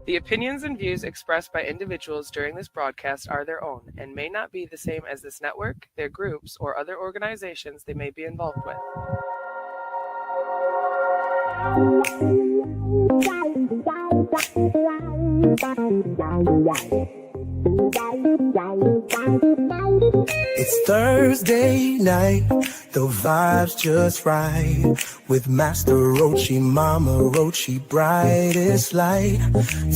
The opinions and views expressed by individuals during this broadcast are their own and may not be the same as this network, their groups, or other organizations they may be involved with. It's Thursday night, the vibe's just right. With Master Roachee Momma Roachee, brightest light.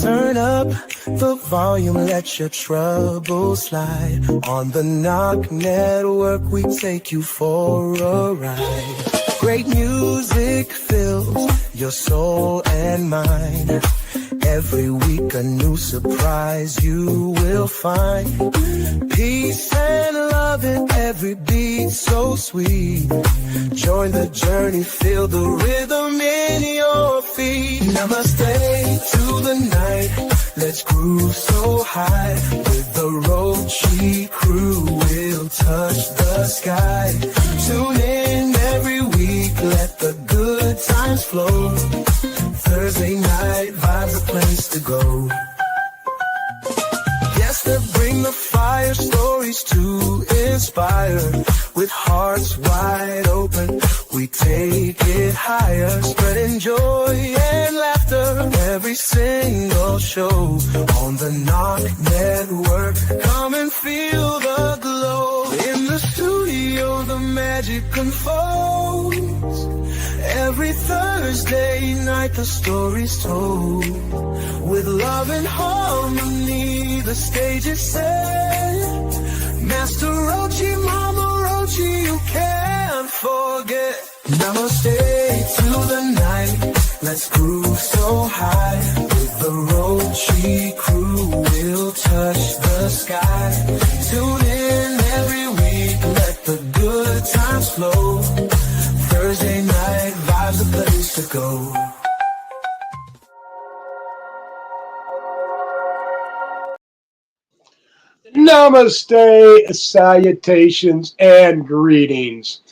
Turn up the volume, let your troubles slide. On the NOK Network, we take you for a ride. Great music fills your soul and mind. Every week a new surprise you will find. Peace and love in every beat so sweet. Join the journey, feel the rhythm in your feet. Namaste to the night, let's groove so high. With the Roachee crew, we'll touch the sky. Tune in every week, let the good times flow. Thursday night vibes, a place to go. Yes, to bring the fire, stories to inspire. With hearts wide open, we take it higher. Spreading joy and laughter, every single show. On the NOK Network, come and feel the glow. In the studio, the magic unfolds. Every Thursday night the story's told. With love and harmony the stage is set. Master Roachee Momma Roachee, you can't forget. Namaste to the night, let's groove so high. With the Roachee crew, we'll touch the sky. Tune in every week, let the good times flow. Thursday night vibes, a place to go. Namaste, salutations, and greetings.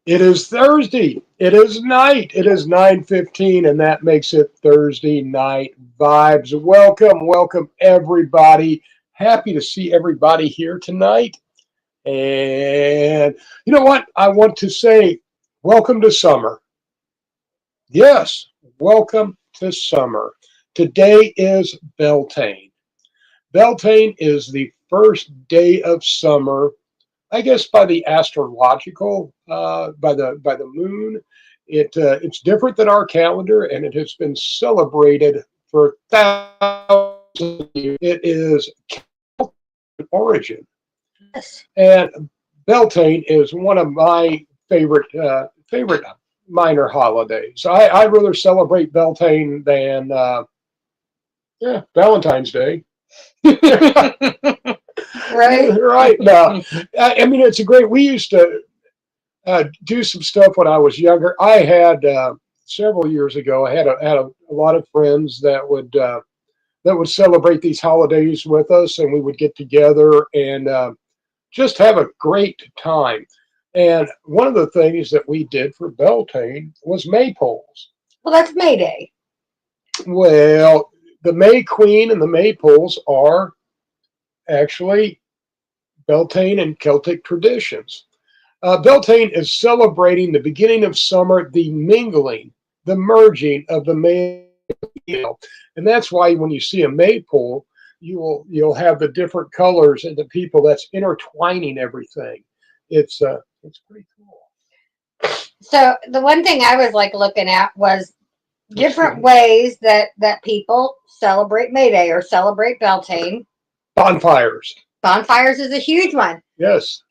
It is Thursday. It is night. It is 9:15, and that makes it Thursday Night Vibes. Welcome, everybody. Happy to see everybody here tonight. And you know what? I want to say welcome to summer. Yes, welcome to summer. Today is Beltane. Beltane is the first day of summer, I guess by the astrological, by the moon. It's different than our calendar, and it has been celebrated for thousands of years. It is Celtic origin, Yes. and Beltane is one of my favorite minor holidays. I rather celebrate Beltane than Valentine's Day. Right. Right. No, I mean, it's a great. We used to do some stuff when I was younger. I had several years ago. I had a lot of friends that would celebrate these holidays with us, and we would get together and just have a great time. And one of the things that we did for Beltane was maypoles. Well, that's May Day. Well, the May Queen and the maypoles are actually Beltane and Celtic traditions. Beltane is celebrating the beginning of summer, the mingling, the merging of the male and female, and that's why when you see a maypole, you'll have the different colors and the people that's intertwining everything. It's pretty cool. So the one thing I was like looking at was different ways that people celebrate May Day or celebrate Beltane. Bonfires. Bonfires is a huge one. Yes.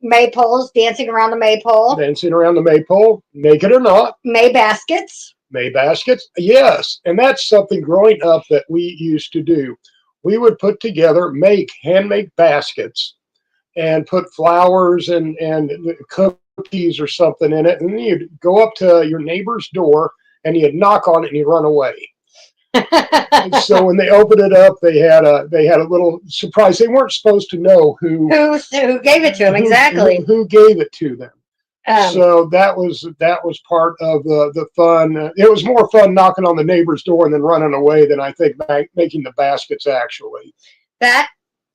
Maypoles, dancing around the maypole. Dancing around the maypole, naked or not. May baskets. May baskets. Yes. And that's something growing up that we used to do. We would put together, handmade baskets and put flowers and cookies or something in it. And then you'd go up to your neighbor's door and you'd knock on it and you'd run away. And so when they opened it up, they had a little surprise. They weren't supposed to know who Who gave it to them exactly. Who gave it to them. So that was part of the fun. It was more fun knocking on the neighbor's door and then running away than I think making the baskets actually. That,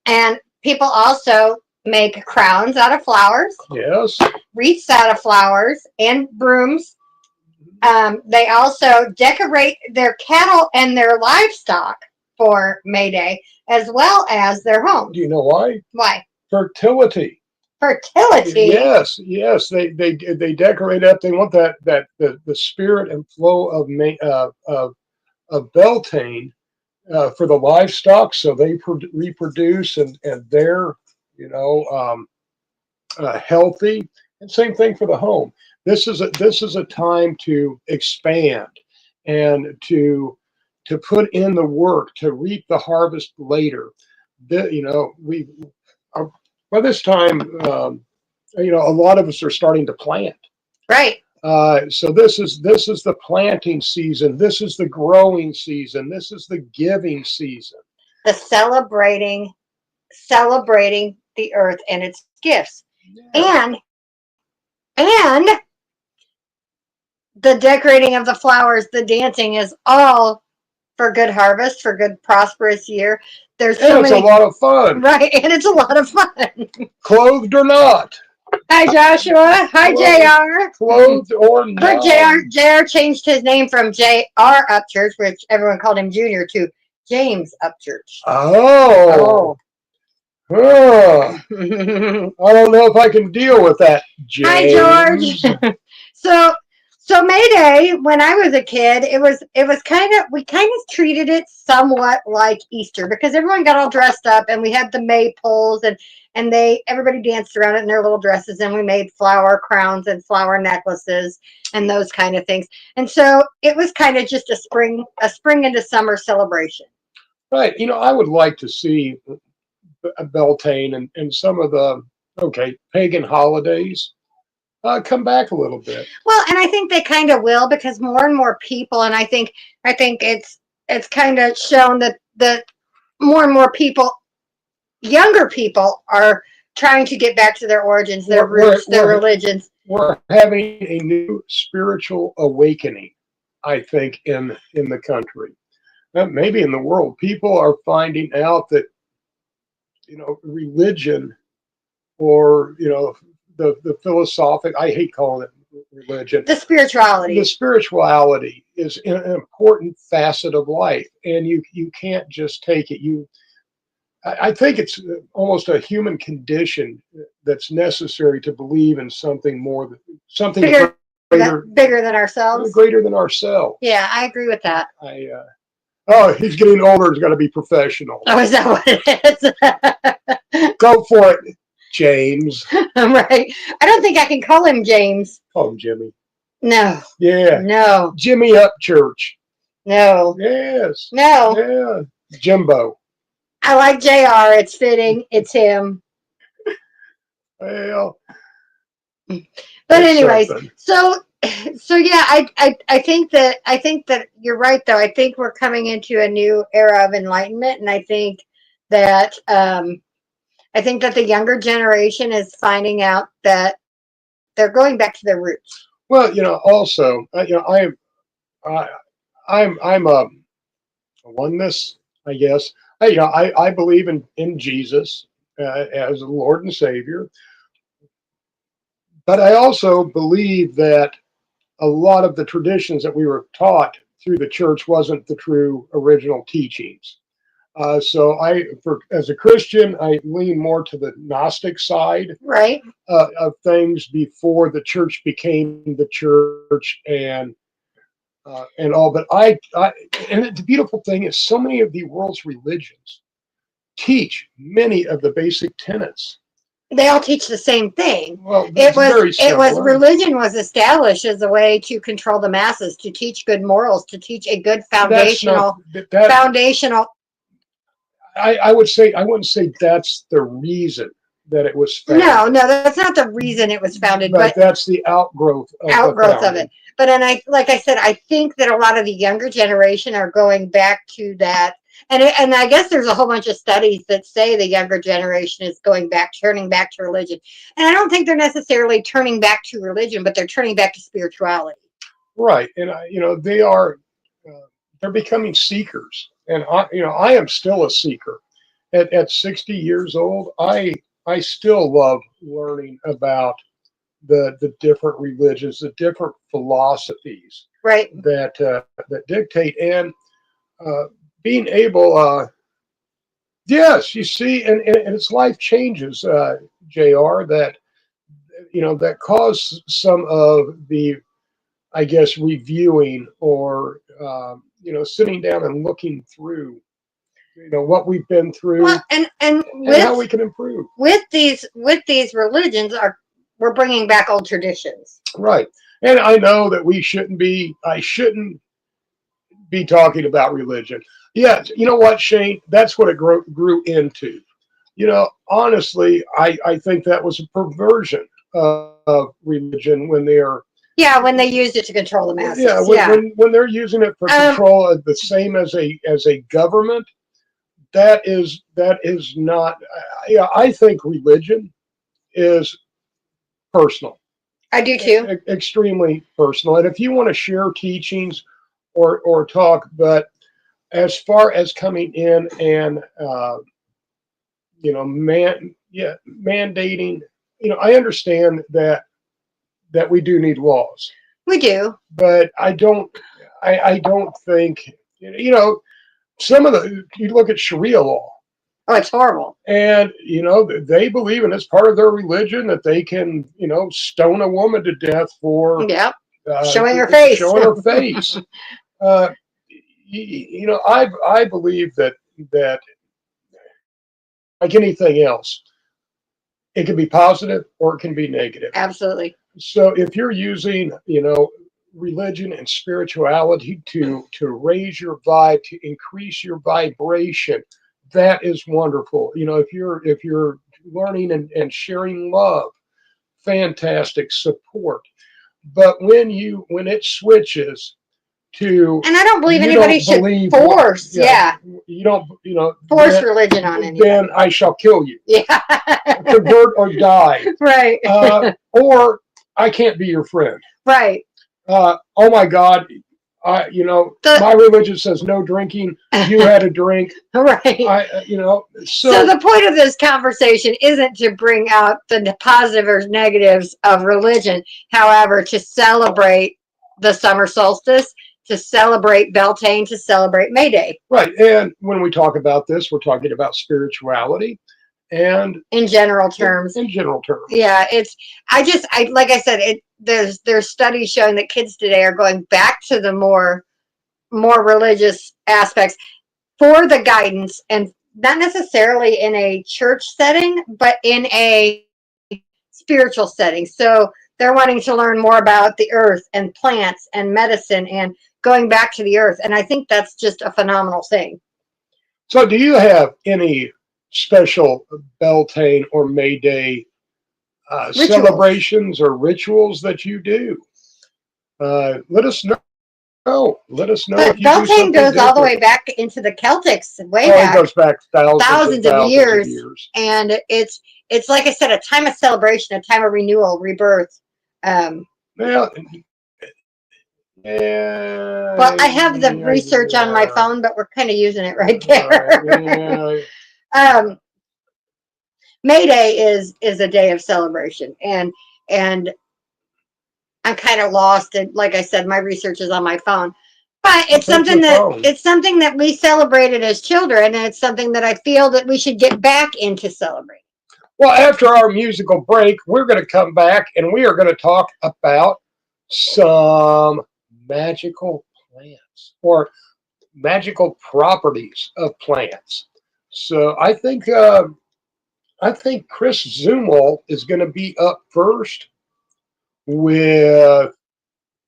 and people also make crowns out of flowers. Yes. Wreaths out of flowers and brooms. They also decorate their cattle and their livestock for May Day, as well as their homes. Do you know why? Why? Fertility. Fertility. Yes. They decorate up. They want the spirit and flow of Beltane for the livestock, so they reproduce and they're healthy. And same thing for the home. This is a time to expand and to put in the work to reap the harvest later. We by this time, a lot of us are starting to plant. Right. So this is the planting season. This is the growing season. This is the giving season. The celebrating the earth and its gifts. Yeah. And the decorating of the flowers, the dancing is all for good harvest, for good prosperous year. It's a lot of fun. Right, and it's a lot of fun. Clothed or not. Hi, Joshua. Hi, JR. Clothed or not. But JR changed his name from JR Upchurch, which everyone called him Junior, to James Upchurch. Oh. I don't know if I can deal with that, James. Hi, George. So May Day, when I was a kid, we kind of treated it somewhat like Easter, because everyone got all dressed up and we had the maypoles and everybody danced around it in their little dresses, and we made flower crowns and flower necklaces and those kind of things. And so it was kind of just a spring into summer celebration. Right. I would like to see Beltane and some of the pagan holidays come back a little bit. Well, and I think they kind of will, because more and more people, and I think it's kind of shown that more and more people, younger people, are trying to get back to their origins, their roots, their religions. We're having a new spiritual awakening, I think, in the country, maybe in the world. People are finding out that religion, or the philosophic, I hate calling it religion, the spirituality is an important facet of life, and you can't just take it. I think it's almost a human condition that's necessary to believe in something more, something bigger than ourselves. Greater than ourselves. Yeah, I agree with that. He's getting older. He's got to be professional. Oh, is that what it is? Go for it, James. Right. I don't think I can call him James. Call him Jimmy. No. Yeah. No. Jimmy Upchurch. No. Yes. No. Yeah. Jimbo. I like JR. It's fitting. It's him. Well. But anyways, so yeah, I think that you're right, though. I think we're coming into a new era of enlightenment, and I think that the younger generation is finding out that they're going back to their roots. Well, also, I'm a oneness, I guess. I believe in Jesus as the Lord and Savior, but I also believe that a lot of the traditions that we were taught through the church wasn't the true original teachings. So as a Christian, I lean more to the Gnostic side, right, of things before the church became the church and all. But and the beautiful thing is, so many of the world's religions teach many of the basic tenets. They all teach the same thing. Well, religion was established as a way to control the masses, to teach good morals, to teach a good foundational. I wouldn't say that's the reason that it was founded. No, that's not the reason it was founded. But that's the outgrowth of it. But like I said, I think that a lot of the younger generation are going back to that And I guess there's a whole bunch of studies that say the younger generation is turning back to religion. And I don't think they're necessarily turning back to religion, but they're turning back to spirituality. Right, and they are they're becoming seekers, and I am still a seeker. At 60 years old, I still love learning about the different religions, the different philosophies Right. that dictate, and uh, being able. Yes, you see, and it's life changes, Jr. That cause some of the, I guess, reviewing or sitting down and looking through what we've been through, Well, and and how we can improve. with these religions we're bringing back old traditions. Right. And I know that I shouldn't be talking about religion. Yeah, you know what, Shane? That's what it grew into. Honestly, I think that was a perversion of religion when they're, Yeah, when they used it to control the masses. yeah, when they're using it for control, the same as a government. That is not. Yeah, I think religion is personal. I do too. Extremely personal. And if you want to share teachings or talk, but as far as coming in and mandating, I understand that we do need laws. We do. But I don't think, some of you look at Sharia law. Oh, it's horrible. And, they believe, and it's part of their religion, that they can, stone a woman to death for showing her face. Showing her face. I believe that like anything else, it can be positive or it can be negative. Absolutely. So if you're using, religion and spirituality to raise your vibe, to increase your vibration, that is wonderful. If you're learning and sharing love, fantastic support. But when it switches to, and I don't believe anybody should force. You don't, force religion on anybody. Then I shall kill you. Yeah. Convert or die. Right. Or I can't be your friend. Right. Oh my God. My religion says no drinking. You had a drink. Right. So the point of this conversation isn't to bring out the positive or negatives of religion. However, to celebrate the summer solstice, to celebrate Beltane, to celebrate May Day. Right. And when we talk about this, we're talking about spirituality. And in general terms. Yeah, like I said, there's studies showing that kids today are going back to the more religious aspects for the guidance, and not necessarily in a church setting, but in a spiritual setting. So they're wanting to learn more about the earth and plants and medicine and going back to the earth. And I think that's just a phenomenal thing. So do you have any special Beltane or May Day celebrations or rituals that you do? Let us know. Let us know. But Beltane goes all the way back into the Celtics, back. It goes back thousands of years. And it's like I said, a time of celebration, a time of renewal, rebirth. Well, I have the research on my phone, but we're kind of using it right there. May Day is a day of celebration, and I'm kind of lost. And like I said, my research is on my phone, but it's something that we celebrated as children, and it's something that I feel that we should get back into celebrating. Well, after our musical break, we're going to come back and we are going to talk about some magical plants or magical properties of plants. So I think Chris Zumwalt is going to be up first with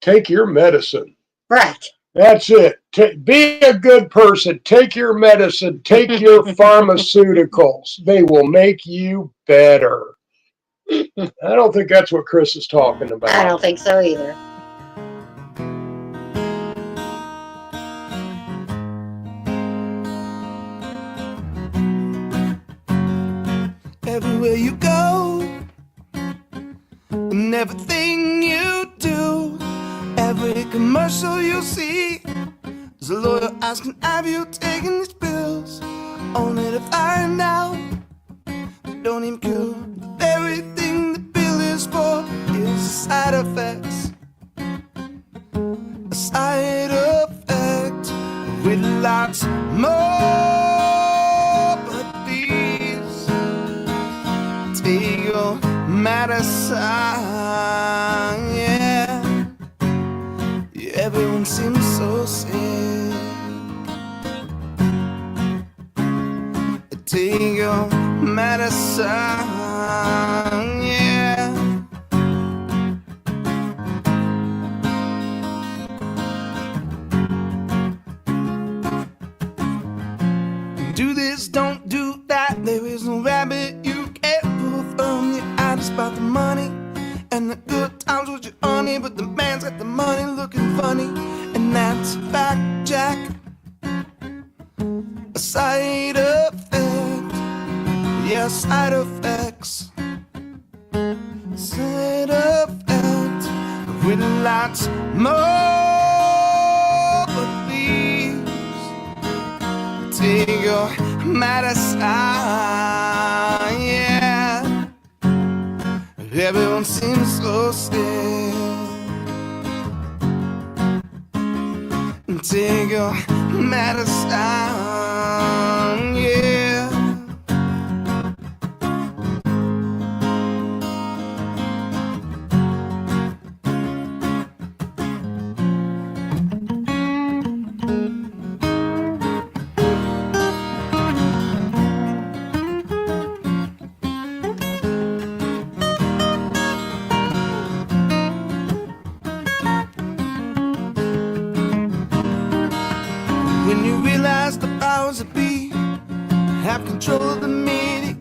Take Your Medicine. Right. That's it. Be a good person. Take your medicine. Take your pharmaceuticals. They will make you better. I don't think that's what Chris is talking about. I don't think so either. everywhere you go, and everything you do. Every commercial you see, there's a lawyer asking, have you taken these pills? Only to find out they don't even cure. Everything the pill is for is side effects. A side effect with lots more. But please take your medicine, yeah. Everyone seems so sick. Take your medicine, yeah. Do this, don't do that. There is no rabbit you can't pull from. You're out about the money and the good times with your honey, but the man's got the money looking funny, and that's a fact, Jack. A side effect, yeah, side effects. Side effect with lots more. But please take your medicine, yeah. Everyone seems so sick. Take your medicine, yeah. When you realize the powers that be have control of the media,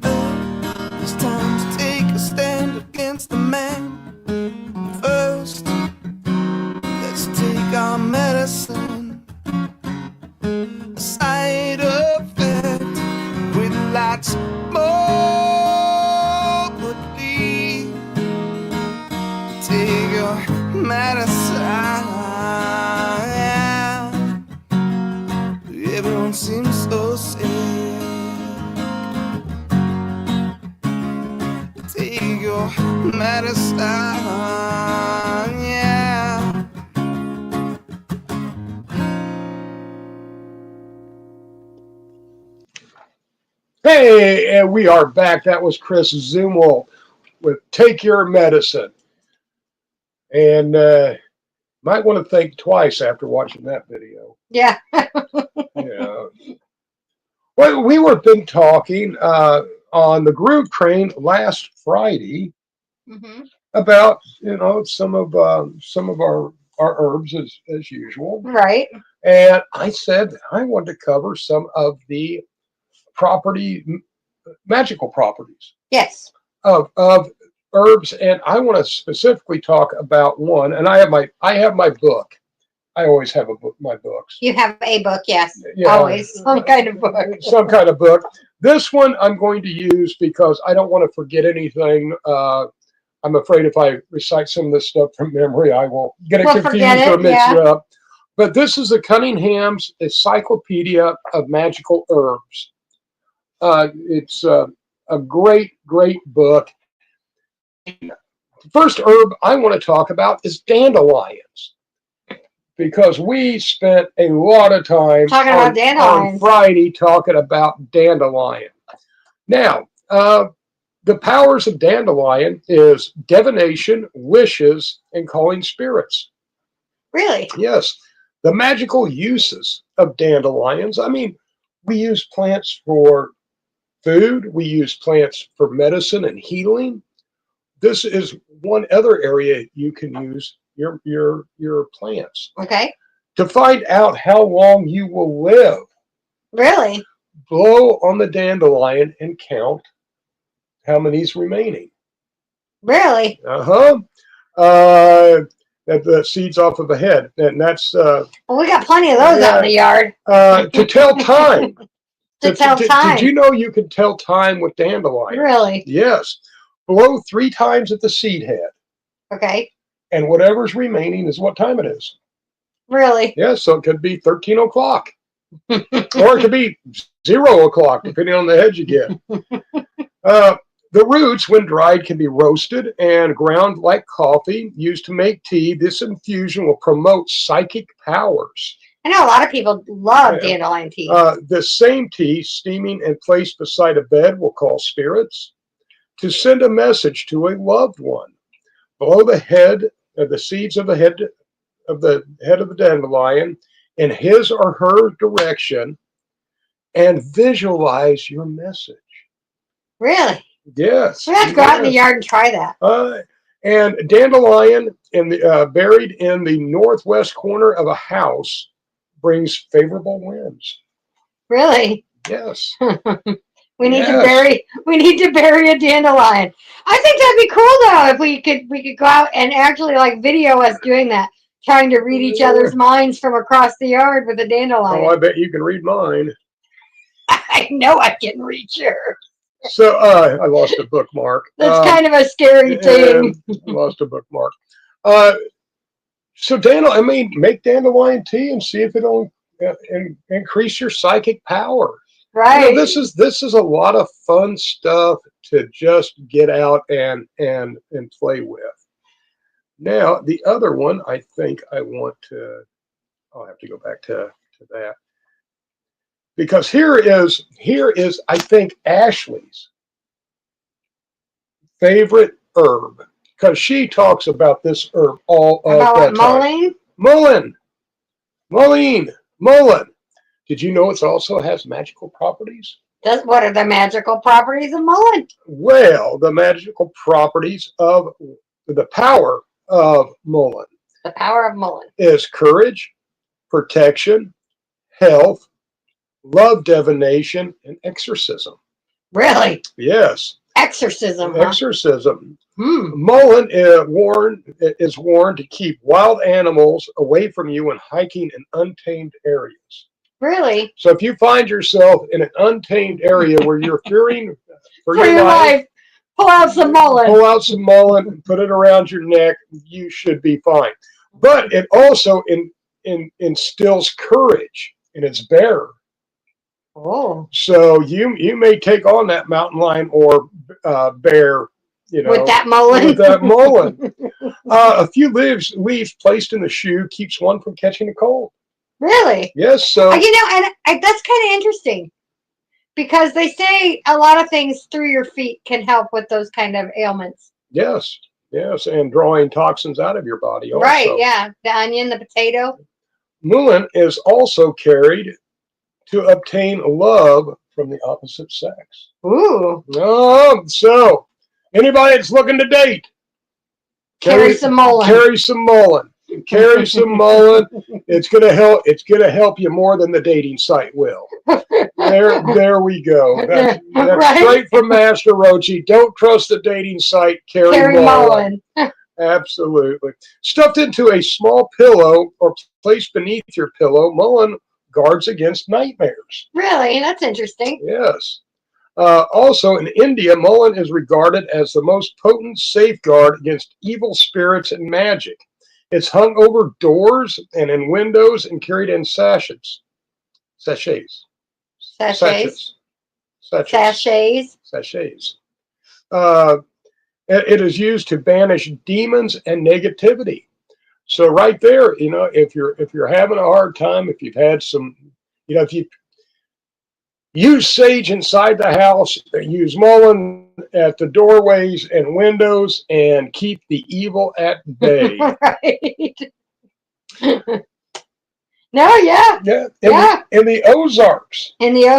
it's time to take a stand against the man. First, let's take our medicine. A side effect with lots more. But please take your medicine. Everyone seems so sick. Take your medicine, yeah. Hey, and we are back. That was Chris Zumwalt with Take Your Medicine. And might want to think twice after watching that video. Yeah. Yeah. Well, we were been talking on the Groove Train last Friday about, you know, some of our herbs as usual. Right. And I said I wanted to cover some of the magical properties. Yes. Of herbs, and I want to specifically talk about one. And I have my book. I always have my books. You have a book, yes. Yeah. Always some kind of book. Some kind of book. This one I'm going to use because I don't want to forget anything. I'm afraid if I recite some of this stuff from memory, I will get it confused or mix it up. But this is the Cunningham's Encyclopedia of Magical Herbs. It's a great, great book. The first herb I want to talk about is dandelions, because we spent a lot of time on Friday talking about dandelion. Now, the powers of dandelion is divination, wishes, and calling spirits. Really? Yes. The magical uses of dandelions. I mean, we use plants for food. We use plants for medicine and healing. This is one other area you can use your plants. Okay. To find out how long you will live. Really? Blow on the dandelion and count how many's remaining. Really? The seeds off of the head, and that's. Well, we got plenty of those out in the yard. To tell time. To tell time. Did you know you could tell time with dandelion? Really? Yes. Blow 3 times at the seed head. Okay. And whatever's remaining is what time it is. Really? Yes, so it could be 13 o'clock. Or it could be 0 o'clock, depending on the head you get. The roots, when dried, can be roasted and ground like coffee, used to make tea. This infusion will promote psychic powers. I know a lot of people love dandelion tea. The same tea, steaming and placed beside a bed, will call spirits to send a message to a loved one. Below the head, the seeds of the head of the dandelion in his or her direction, and visualize your message. Really? Yes. We have to go out in the yard and try that. And dandelion buried in the northwest corner of a house brings favorable winds. Really? Yes. We need to bury a dandelion. I think that'd be cool though if we could go out and actually like video us doing that, trying to read each other's minds from across the yard with a dandelion. Oh, I bet you can read mine. I know I can read yours. So I lost a bookmark. That's kind of a scary thing. I lost a bookmark. So make dandelion tea and see if it'll increase your psychic power. Right. You know, this is a lot of fun stuff to just get out and play with. Now the other one, I think I'll have to go back to that. Because here is I think Ashley's favorite herb, because she talks about this herb all of the time. Mullein. Did you know it also has magical properties? What are the magical properties of mullein? Well, the magical properties of the power of mullein. The power of mullein is courage, protection, health, love divination, and exorcism. Really? Yes. Exorcism. Exorcism. Mullein is warned to keep wild animals away from you when hiking in untamed areas. Really? So if you find yourself in an untamed area where you're fearing for your life, pull out some mullein. Pull out some mullein and put it around your neck. You should be fine. But it also instills courage in its bearer. Oh. So you may take on that mountain lion or bear, with that mullein. With that mullein. A few leaves placed in the shoe keeps one from catching a cold. Really? Yes. So and that's kind of interesting because they say a lot of things through your feet can help with those kind of ailments. Yes, and drawing toxins out of your body. Also. Right. Yeah. The onion, the potato. Mullein is also carried to obtain love from the opposite sex. Ooh. So anybody that's looking to date, carry some mullein. Carry some mullein. Carry some mullein. It's gonna help. It's gonna help you more than the dating site will. There we go. That's right. Straight from Master Roachee. Don't trust the dating site. Carry mullein. Absolutely. Stuffed into a small pillow or placed beneath your pillow, mullein guards against nightmares. Really? That's interesting. Yes. Also, in India, mullein is regarded as the most potent safeguard against evil spirits and magic. It's hung over doors and in windows and carried in sachets. It is used to banish demons and negativity. So right there, if you're having a hard time, if you've had some, if you use sage inside the house, use mullein at the doorways and windows, and keep the evil at bay. Right. No, yeah. In the Ozarks. In the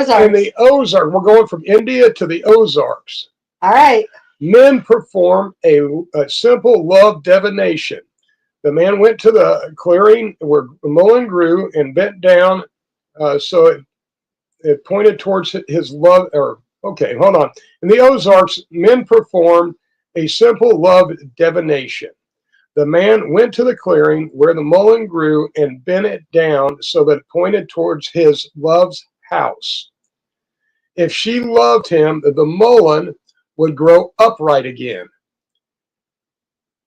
Ozarks. We're going from India to the Ozarks. All right. Men perform a simple love divination. The man went to the clearing where mullein grew and bent down, so it pointed towards his love. Okay, hold on. In the Ozarks, men performed a simple love divination. The man went to the clearing where the mullein grew and bent it down so that it pointed towards his love's house. If she loved him, the mullein would grow upright again.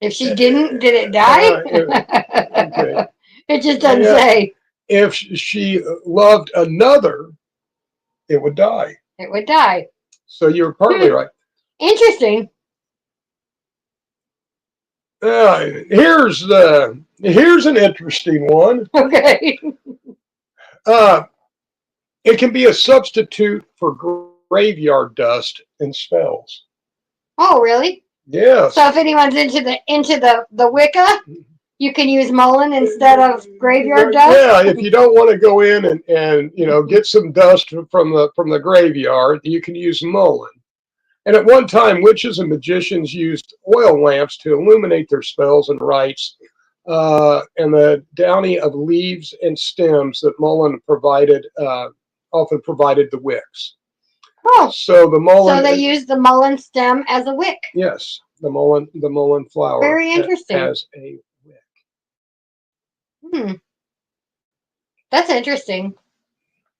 If she didn't, did it die? Okay. It just doesn't Yeah. say. If she loved another, it would die. It would die. So you're partly right. Interesting. Here's an interesting one. Okay. It can be a substitute for graveyard dust and spells. Oh, really? Yes. So if anyone's into the Wicca, you can use mullein instead of graveyard dust. Yeah, if you don't want to go in and get some dust from the graveyard, you can use mullein. And at one time, witches and magicians used oil lamps to illuminate their spells and rites, and the downy of leaves and stems that mullein provided often provided the wicks. Oh, so the mullein. So they use the mullein stem as a wick. Yes, the mullein flower. Very interesting. As a wick. That's interesting.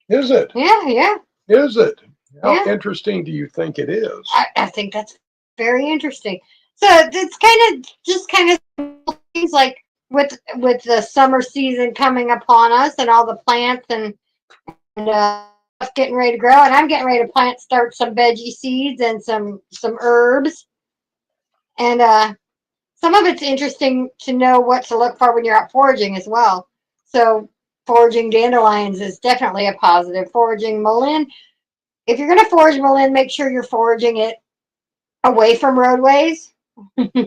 Is it? Yeah. Is it? How interesting do you think it is? I think that's very interesting. So it's kind of things like with the summer season coming upon us and all the plants and getting ready to grow, and I'm getting ready to start some veggie seeds and some herbs, and some of it's interesting to know what to look for when you're out foraging as well. So foraging dandelions is definitely a positive. Foraging mullein, if you're going to forage mullein, make sure you're foraging it away from roadways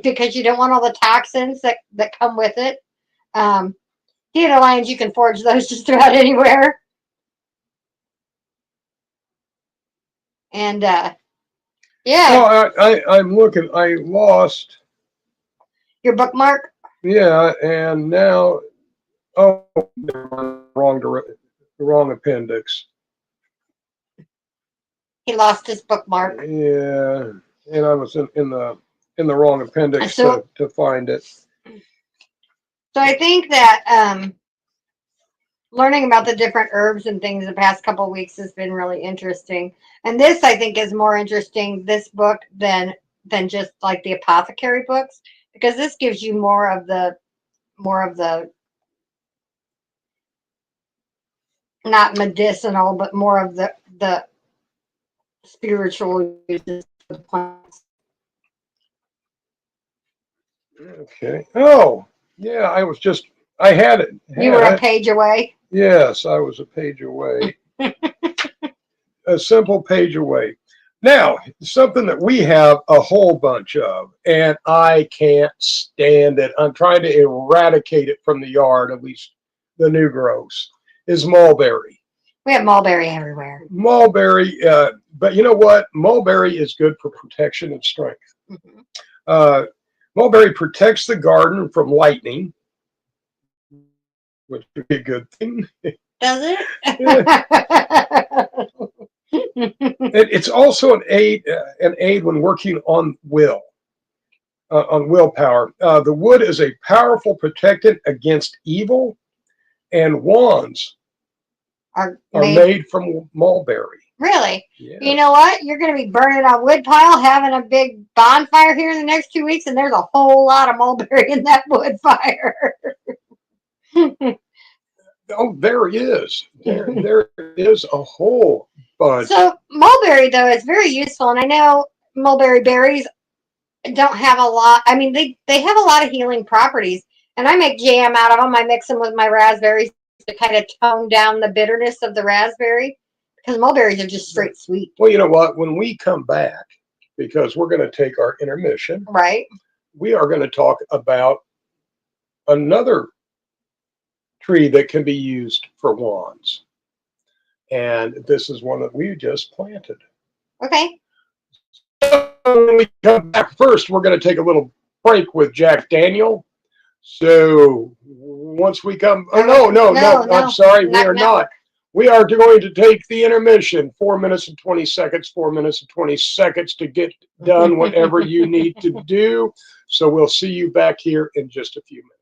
because you don't want all the toxins that come with it. Dandelions, you can forage those just about anywhere. And Oh, I'm looking. I lost your bookmark. Yeah, and now wrong appendix. He lost his bookmark. Yeah, and I was in the wrong appendix to find it. So I think that learning about the different herbs and things the past couple of weeks has been really interesting. And this, I think, is more interesting, this book, than just like the apothecary books, because this gives you more of the not medicinal, but more of the spiritual uses of the plants. Okay. Oh, yeah, I had it. You were a page away? Yes, I was a page away. A simple page away. Now, something that we have a whole bunch of, and I can't stand it. I'm trying to eradicate it from the yard, at least the new growths, is mulberry. We have mulberry everywhere. Mulberry, but you know what? Mulberry is good for protection and strength. Mm-hmm. Mulberry protects the garden from lightning, which would be a good thing. Does it? It's also an aid when working on willpower. The wood is a powerful protectant against evil, and wands are made from mulberry. Really? Yes. You know what? You're going to be burning a wood pile, having a big bonfire here in the next 2 weeks, and there's a whole lot of mulberry in that wood fire. Oh, there is. There is a whole bunch. So mulberry, though, is very useful, and I know mulberry berries don't have a lot. I mean, they have a lot of healing properties, and I make jam out of them. I mix them with my raspberries to kind of tone down the bitterness of the raspberry, because mulberries are just straight sweet. Well, you know what? When we come back, because we're going to take our intermission, right? We are going to talk about another tree that can be used for wands, and this is one that we just planted. Okay. So when we come back, first we're going to take a little break with Jack Daniel. So once we come, no, I'm sorry, we are not. We are going to take the intermission, 4 minutes and 20 seconds, 4 minutes and 20 seconds to get done whatever you need to do. So we'll see you back here in just a few minutes.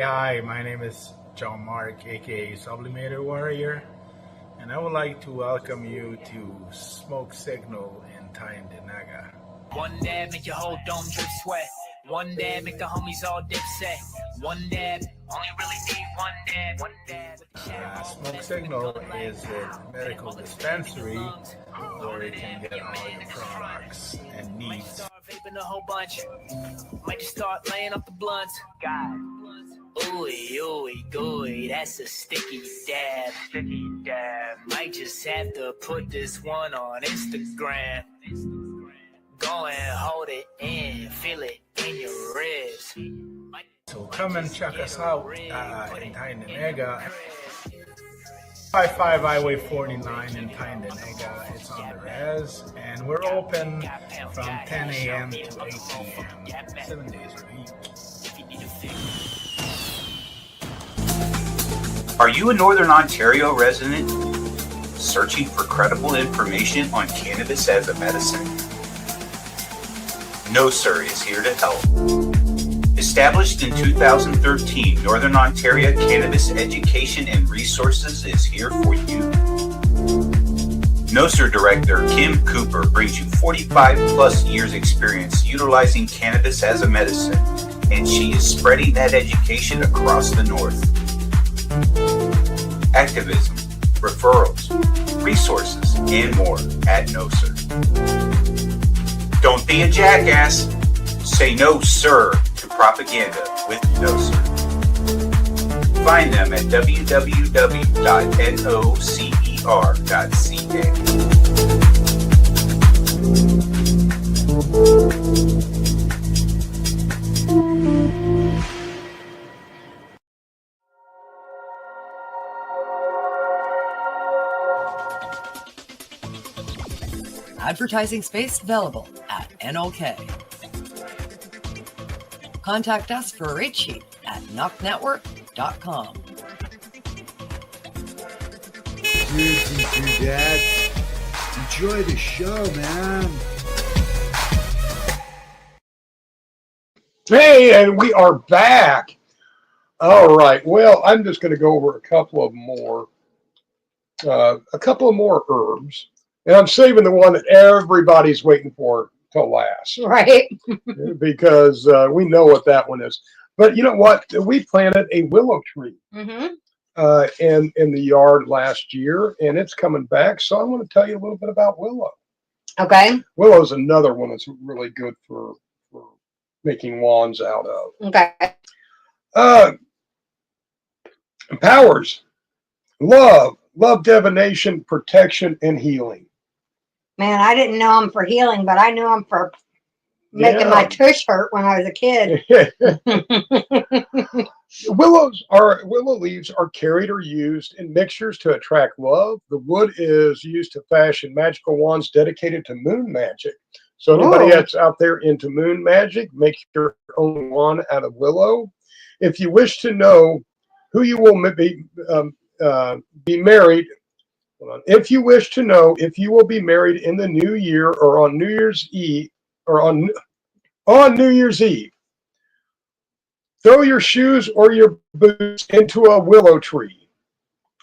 hi, my name is John Mark, aka Sublimator Warrior, and I would like to welcome you to Smoke Signal in Tyndinaga. One dab make your whole dome drip sweat. One dab make the homies all dip set. One dab, only really need one dab. One dab. Smoke Signal is a medical dispensary where you can get all your products and needs. Start vaping a whole bunch. Might just start laying off the blunts. God. Ooey, ooey, gooey, that's a sticky dab. Sticky dab. Might just have to put this one on Instagram. Go and hold it in, feel it in your ribs. So come and check us out in Tyndinaga. 55 Highway 49 in Tyndinaga. It's on the res, and we're open from 10 a.m. to 8 p.m. 7 days a week. Are you a Northern Ontario resident searching for credible information on cannabis as a medicine? No Sir is here to help. Established in 2013, Northern Ontario Cannabis Education and Resources is here for you. No Sir Director Kim Cooper brings you 45 plus years experience utilizing cannabis as a medicine, and she is spreading that education across the North. Activism, referrals, resources, and more at No Sir. Don't be a jackass. Say no, sir, to propaganda with No Sir. Find them at www.nocer.ca. Advertising space available at NOK. Contact us for a rate sheet at NOKNetwork.com. Dudes and dudettes, enjoy the show, man. Hey, and we are back. All right. Well, I'm just going to go over a couple of more herbs. And I'm saving the one that everybody's waiting for to last. Right. Because we know what that one is. But you know what? We planted a willow tree in the yard last year, and it's coming back. So I want to tell you a little bit about willow. Okay. Willow is another one that's really good for making wands out of. Okay. Powers, love, divination, protection, and healing. Man, I didn't know them for healing, but I knew them for making my tush hurt when I was a kid. Willow leaves are carried or used in mixtures to attract love. The wood is used to fashion magical wands dedicated to moon magic. So anybody that's out there into moon magic, make your own wand out of willow. If you wish to know who you will be married. If you wish to know if you will be married in the new year or on New Year's Eve, throw your shoes or your boots into a willow tree.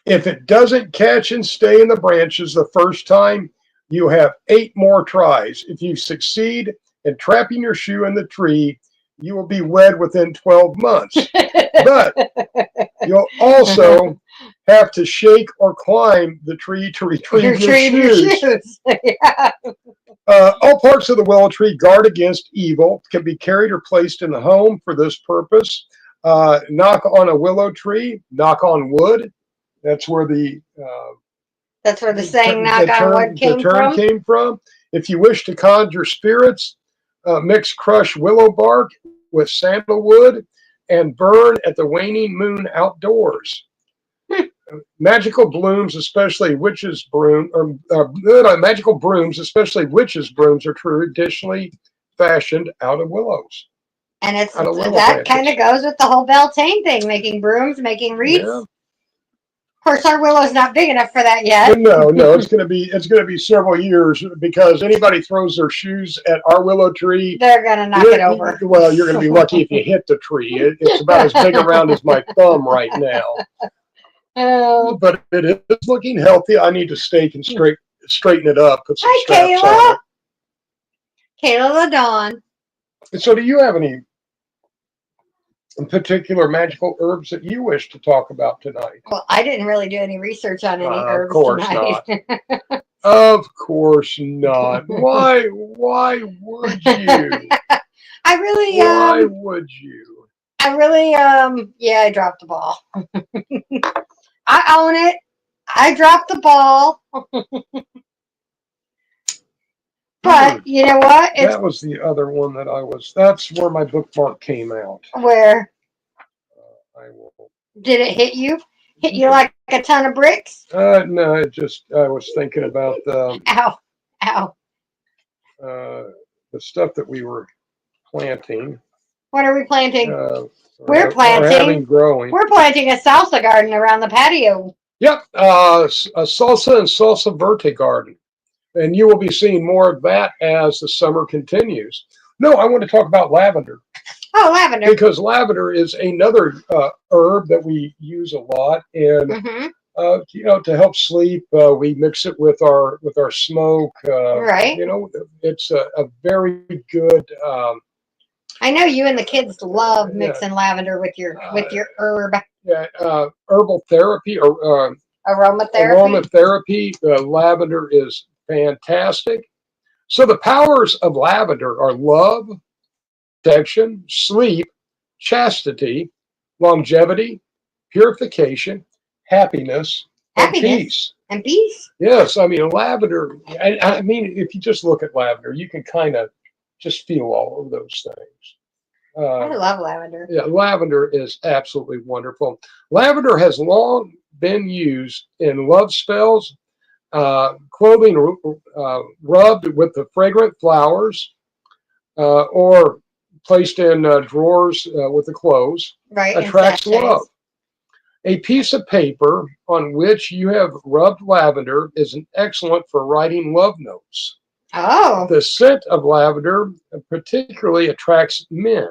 If it doesn't catch and stay in the branches the first time, you have 8 more tries. If you succeed in trapping your shoe in the tree, you will be wed within 12 months. But you'll also have to shake or climb the tree to retrieve your shoes. Yeah. All parts of the willow tree guard against evil, can be carried or placed in the home for this purpose. Knock on a willow tree, knock on wood. That's where the saying knock on wood came from. If you wish to conjure spirits, mix crushed willow bark with sandalwood and burn at the waning moon outdoors. Magical blooms, especially witches' brooms, are traditionally fashioned out of willows. And that kind of goes with the whole Beltane thing, making brooms, making wreaths. Yeah. Of course, our willow's not big enough for that yet. No, it's gonna be several years, because anybody throws their shoes at our willow tree, They're gonna knock it over. Well, you're gonna be lucky if you hit the tree. It's about as big around as my thumb right now. Oh. But it is looking healthy. I need to stake and straighten it up. Put some Hi, straps Kayla. on Kayla LaDawn. it. So, do you have any particular magical herbs that you wish to talk about tonight? Well, I didn't really do any research on any herbs Of course tonight. not. Of course not. Why would you? I really, Why would you? yeah, I dropped the ball. I own it. I dropped the ball. But you know what? That was the other one that that's where my bookmark came out. Where? I will. Did it hit you? Hit you like a ton of bricks? No, I was thinking about Ow. The stuff that we were planting. What are we planting? We're having growing. We're planting a salsa garden around the patio. Yep, a salsa and salsa verde garden. And you will be seeing more of that as the summer continues. No, I want to talk about lavender. Oh, lavender. Because lavender is another herb that we use a lot. And, to help sleep, we mix it with our smoke. Right. It's a very good... I know you and the kids love mixing lavender with your herb. Yeah, herbal therapy or aromatherapy. Lavender is fantastic. So the powers of lavender are love, protection, sleep, chastity, longevity, purification, happiness, and peace. And peace? Yes, I mean lavender. I mean, if you just look at lavender, you can kind of just feel all of those things. I love lavender. Yeah, lavender is absolutely wonderful. Lavender has long been used in love spells, clothing rubbed with the fragrant flowers, or placed in drawers with the clothes. Right. Attracts love. A piece of paper on which you have rubbed lavender is excellent for writing love notes. Oh. The scent of lavender particularly attracts men.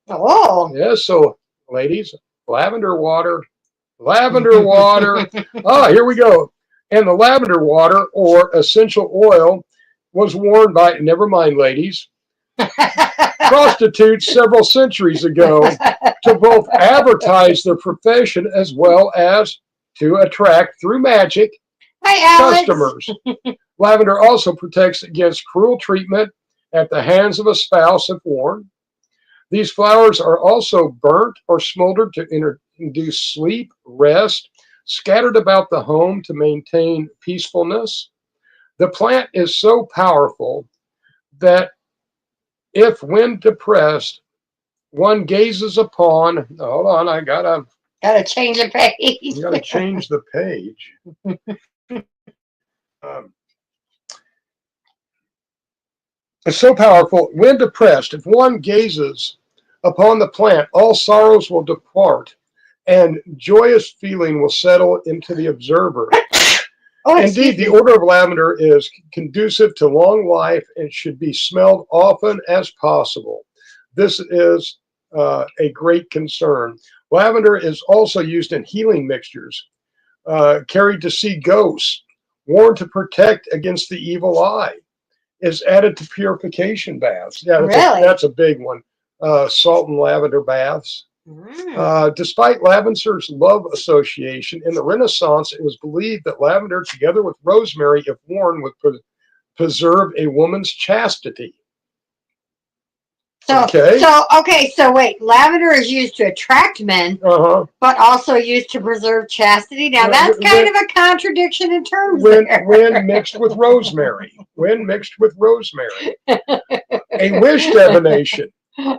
Oh. Yes, so ladies, lavender water. Here we go. And the lavender water or essential oil was worn by, never mind ladies, prostitutes several centuries ago to both advertise their profession as well as to attract, through magic, customers. Lavender also protects against cruel treatment at the hands of a spouse if worn. These flowers are also burnt or smoldered to induce sleep, rest, scattered about the home to maintain peacefulness. The plant is so powerful that if, when depressed, one gazes upon, hold on, I gotta change the page. You gotta change the page. It's so powerful. When depressed, if one gazes upon the plant, all sorrows will depart, and joyous feeling will settle into the observer. Indeed, the odor of lavender is conducive to long life and should be smelled often as possible. This is a great concern. Lavender is also used in healing mixtures, carried to see ghosts, worn to protect against the evil eye, is added to purification baths. Yeah, that's a big one. Salt and lavender baths. Despite lavender's love association, in the Renaissance, it was believed that lavender, together with rosemary, if worn, would preserve a woman's chastity. So wait, lavender is used to attract men, but also used to preserve chastity. Now that's kind of a contradiction in terms. When mixed with rosemary. A wish divination.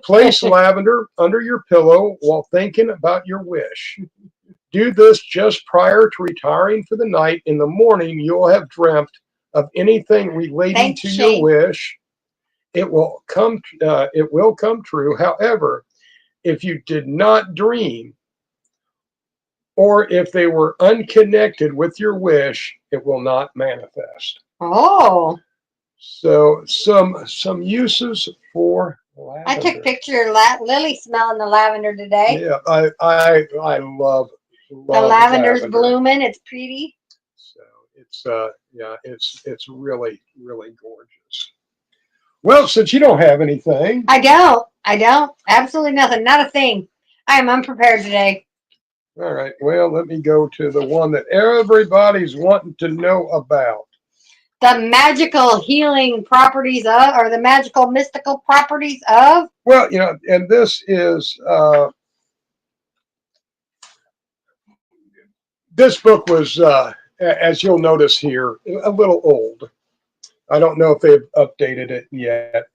Place lavender under your pillow while thinking about your wish. Do this just prior to retiring for the night. In the morning, you'll have dreamt of anything relating to your wish. It will come true. However, if you did not dream or if they were unconnected with your wish, it will not manifest. Oh. So some uses for lavender. I took a picture of Lily smelling the lavender today. Yeah, I love the lavender's lavender. blooming. It's pretty. So it's really gorgeous. Well, since you don't have anything, I don't. Absolutely nothing. Not a thing. I am unprepared today. all right. Well, let me go to the one that everybody's wanting to know about. The magical healing properties of, or the magical mystical properties of. Well, and this is this book was, as you'll notice here, a little old. I don't know if they've updated it yet.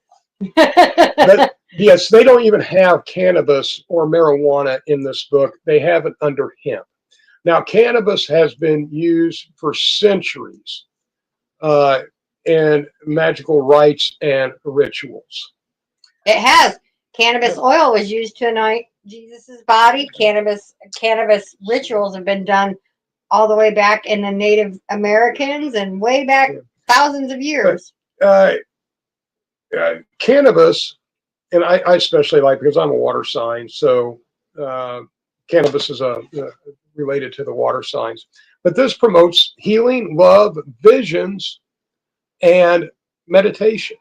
But yes, they don't even have cannabis or marijuana in this book. They have it under hemp. Now, cannabis has been used for centuries in magical rites and rituals. It has. Cannabis oil was used to anoint Jesus's body. Cannabis rituals have been done all the way back in the Native Americans and way back thousands of years. Cannabis, and I especially like, because I'm a water sign, so cannabis is related to the water signs. But this promotes healing, love, visions, and meditation.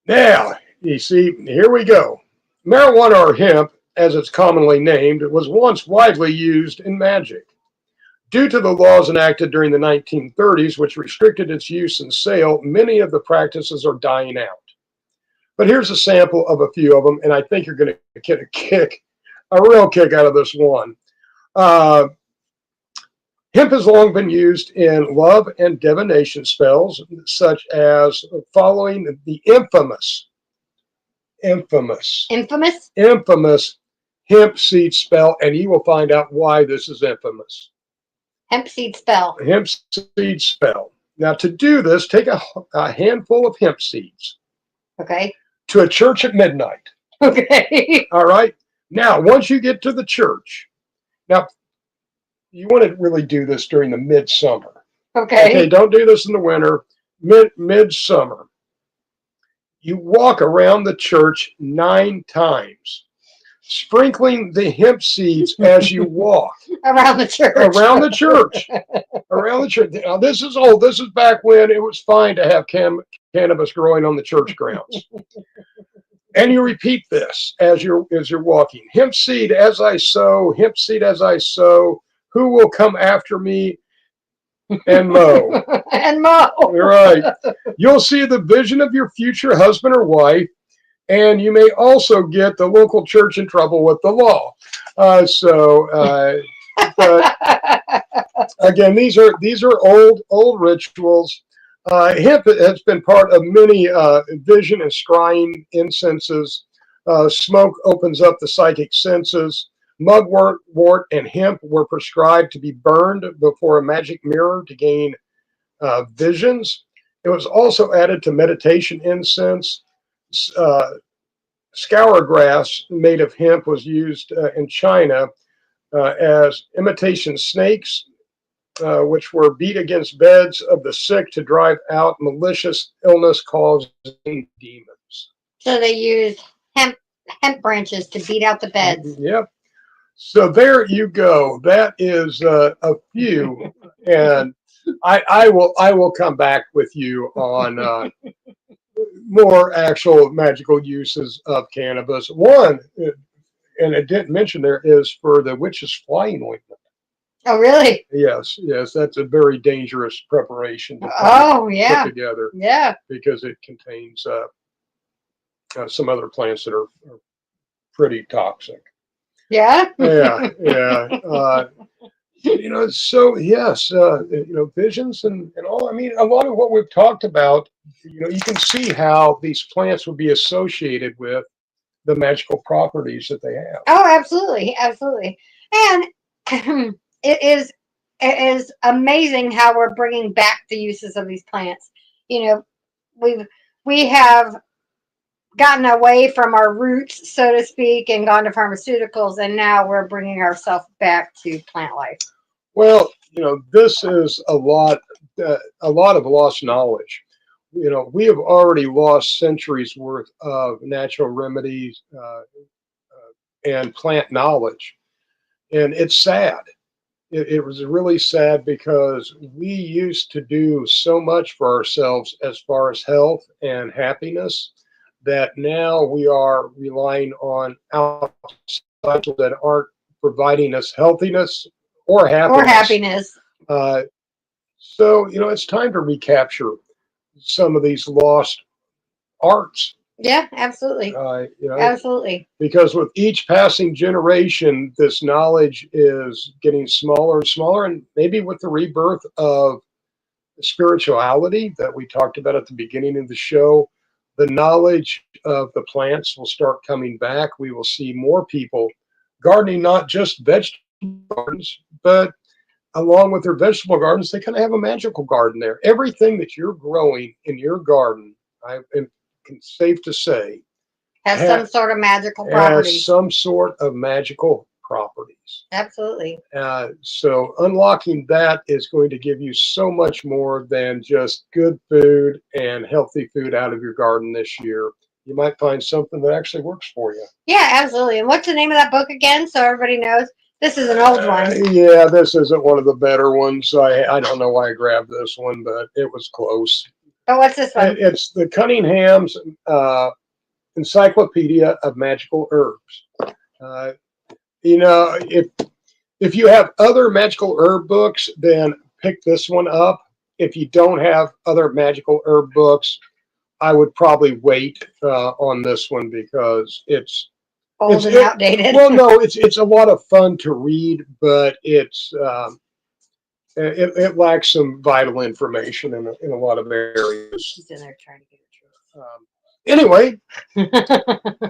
Now, you see, here we go. Marijuana, or hemp, as it's commonly named, was once widely used in magic. Due to the laws enacted during the 1930s, which restricted its use and sale, many of the practices are dying out. But here's a sample of a few of them, and I think you're going to get a real kick out of this one. Hemp has long been used in love and divination spells, such as following the infamous hemp seed spell, and you will find out why this is infamous. Hemp seed spell. Hemp seed spell. Now, to do this, take a handful of hemp seeds. Okay. To a church at midnight. Okay. All right. Now, once you get to the church, now you want to really do this during the midsummer. Okay. Don't do this in the winter. Midsummer. You walk around the church 9 times, sprinkling the hemp seeds as you walk. Around the church. Around the church. Around the church. Now, this is old. This is back when it was fine to have cannabis growing on the church grounds. And you repeat this as you're walking. Hemp seed as I sow, hemp seed as I sow. Who will come after me and mow? And mow. Right. You'll see the vision of your future husband or wife, and you may also get the local church in trouble with the law. But again, these are old rituals. Hemp has been part of many vision and scrying incenses. Smoke opens up the psychic senses. Mugwort and hemp were prescribed to be burned before a magic mirror to gain visions. It was also added to meditation incense. Scour grass made of hemp was used in China as imitation snakes, which were beat against beds of the sick to drive out malicious illness-causing demons. So they used hemp branches to beat out the beds. Yep. So there you go. That is a few, and I will come back with you on more actual magical uses of cannabis. One, and I didn't mention, there is for the witch's flying ointment. Oh, really? Yes, that's a very dangerous preparation to put together. Yeah. Because it contains some other plants that are pretty toxic. Yeah. Yeah. So yes, visions and all. I mean, a lot of what we've talked about, you can see how these plants would be associated with the magical properties that they have. Oh, absolutely. And it is amazing how we're bringing back the uses of these plants. We have gotten away from our roots, so to speak, and gone to pharmaceuticals, and now we're bringing ourselves back to plant life. Well, this is a lot of lost knowledge. We have already lost centuries worth of natural remedies and plant knowledge, and it's sad. It was really sad because we used to do so much for ourselves as far as health and happiness that now we are relying on outside that aren't providing us healthiness or Or happiness. happiness. Uh, so, it's time to recapture some of these lost arts. Yeah, absolutely. Absolutely. Because with each passing generation, this knowledge is getting smaller and smaller. And maybe with the rebirth of spirituality that we talked about at the beginning of the show, the knowledge of the plants will start coming back. We will see more people gardening, not just vegetable gardens, but along with their vegetable gardens, they kind of have a magical garden there. Everything that you're growing in your garden, I am safe to say, Has some sort of magical properties. Has some sort of magical properties. Absolutely. So unlocking that is going to give you so much more than just good food and healthy food out of your garden this year. You might find something that actually works for you. Yeah, absolutely. And what's the name of that book again, so everybody knows? This is an old one. Yeah, this isn't one of the better ones. I don't know why I grabbed this one, but it was close. Oh, what's this one? It's the Cunningham's Encyclopedia of Magical Herbs. If you have other magical herb books, then pick this one up. If you don't have other magical herb books, I would probably wait on this one because it's old and outdated. Well, no, it's a lot of fun to read, but it lacks some vital information in a lot of areas. She's in there trying to get it true. Anyway,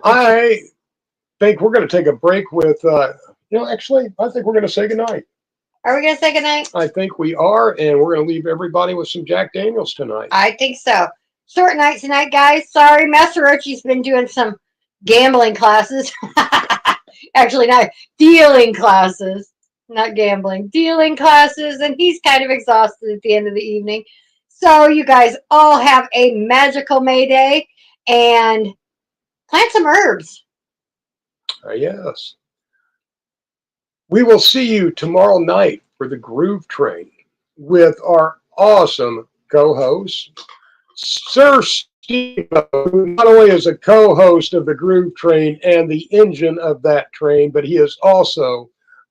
I think we're going to take a break with, actually, I think we're going to say goodnight. Are we going to say goodnight? I think we are, and we're going to leave everybody with some Jack Daniels tonight. I think so. Short night tonight, guys. Sorry, Master Roachee's been doing some gambling classes. Actually, not dealing classes. Not gambling. Dealing classes, and he's kind of exhausted at the end of the evening. So you guys all have a magical May Day and plant some herbs. Yes. We will see you tomorrow night for the Groove Train with our awesome co-host, Sir Steve, who not only is a co-host of the Groove Train and the engine of that train, but he is also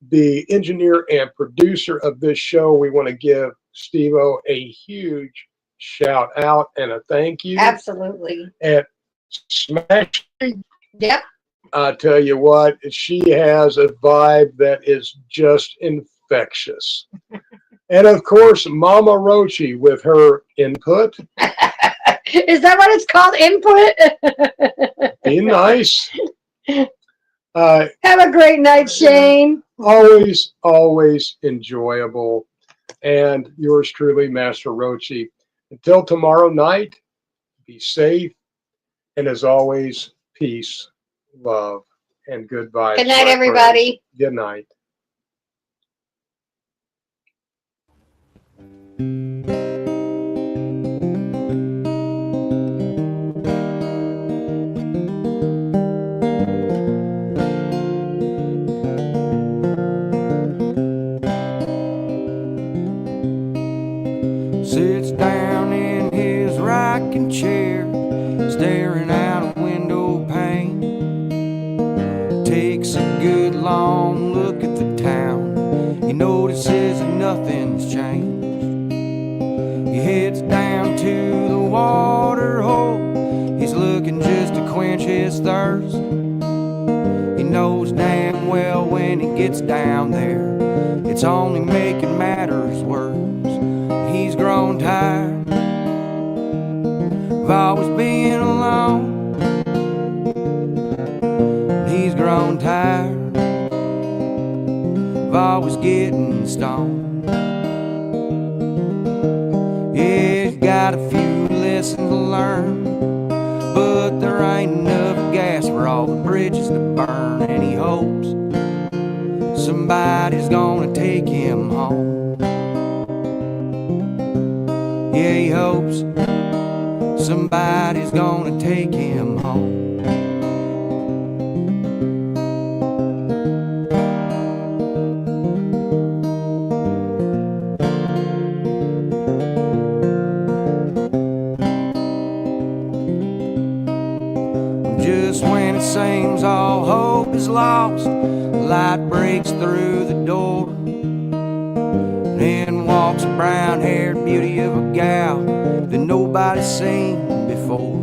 the engineer and producer of this show. We want to give Steve-O a huge shout out and a thank you. Absolutely. And Smash. Yep. I tell you what, she has a vibe that is just infectious. And of course, Momma Roachee with her input. Is that what it's called? Input? Be nice. Have a great night, Shane. Always, always enjoyable. And yours truly, Master Roachee. Until tomorrow night, be safe. And as always, peace, love, and good vibes. Good night, everybody. Good night. Sits down in his rocking chair, staring out a window pane. Takes a good long look at the town. He notices that nothing's changed. He heads down to the water hole. He's looking just to quench his thirst. He knows damn well when he gets down there, it's only making matters worse. He's grown tired of always being alone. He's grown tired of always getting stoned. Yeah, he's got a few lessons to learn, but there ain't all the bridges to burn, and he hopes somebody's gonna take him home. Yeah, he hopes somebody's gonna take him home. Just when it seems all hope is lost, light breaks through the door, and in walks a brown-haired beauty of a gal that nobody's seen before.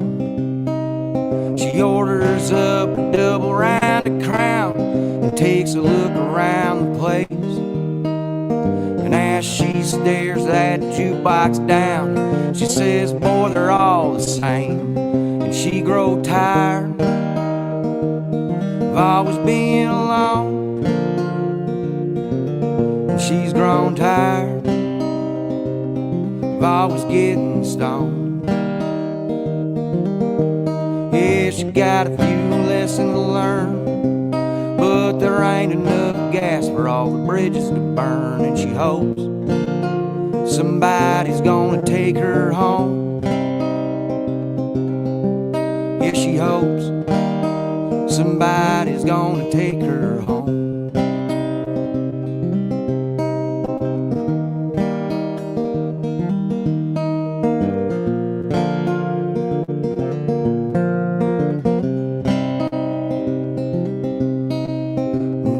She orders up a double-rounded crown and takes a look around the place. And as she stares that jukebox down, she says, boy, they're all the same. And she grow tired of always being alone. And she's grown tired of always getting stoned. Yeah, she got a few lessons to learn, but there ain't enough gas for all the bridges to burn. And she hopes somebody's gonna take her home. Yeah, she hopes somebody's gonna take her home.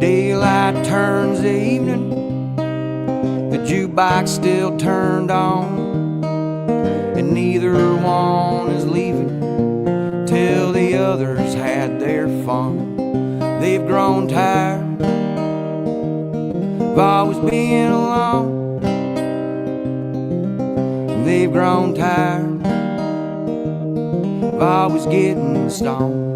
Daylight turns to evening, the jukebox still turned on, and neither one is leaving till the others had their fun. They've grown tired of always being alone. They've grown tired of always getting stoned.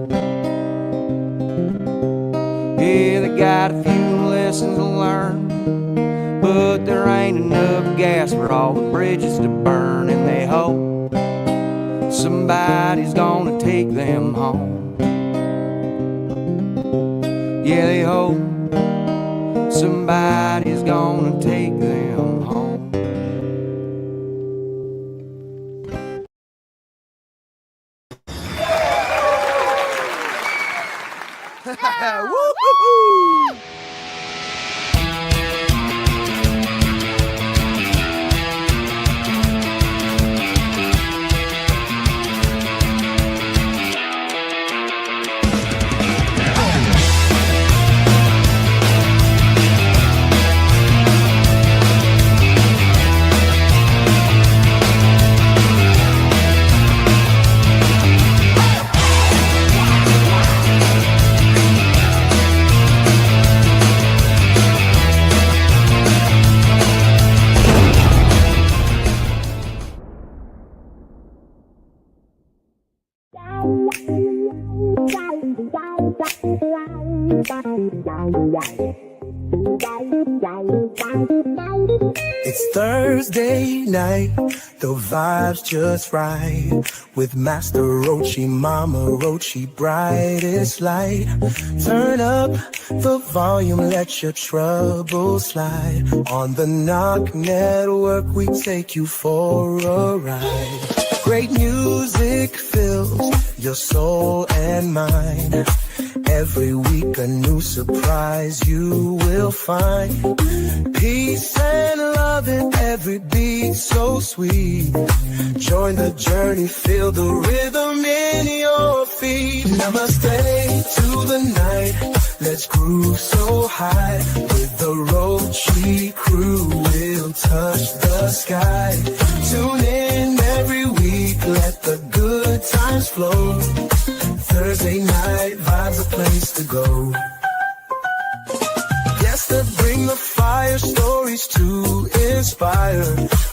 Yeah, they got a few lessons to learn, but there ain't enough gas for all the bridges to burn. And they hope somebody's gonna take them home. Yeah, they hope somebody's gonna take them home. Woo-hoo-hoo! It's Thursday night, the vibe's just right. With Master Roachee Momma Roachee, brightest light. Turn up the volume, let your troubles slide. On the NOK Network, we take you for a ride. Great music fills your soul and mind. Every week a new surprise you will find. Peace and love in every beat so sweet. Join the journey, feel the rhythm in your feet. Namaste to the night, let's groove so high. With the Roachee crew, we'll touch the sky. Tune in every week, let the good times flow. Thursday night vibes, a place to go. Yes, that bring the fire, stories to inspire.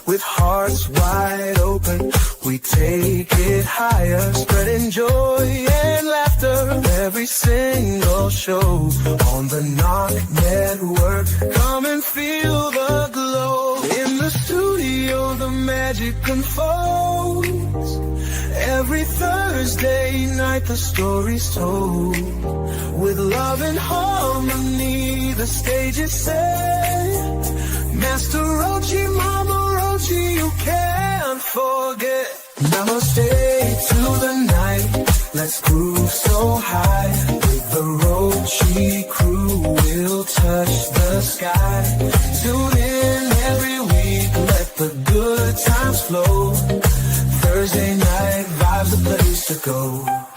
With hearts wide open, we take it higher. Spreading joy and laughter every single show. On the NOK Network, come and feel the glow. In the studio radio, the magic unfolds. Every Thursday night the story's told. With love and harmony the stage is set. Master Roachee Momma Roachee, you can't forget. Namaste to the night, let's groove so high. With the Roachee crew we'll touch the sky. Tune in every week, let the good times flow. Thursday night vibes, the place to go.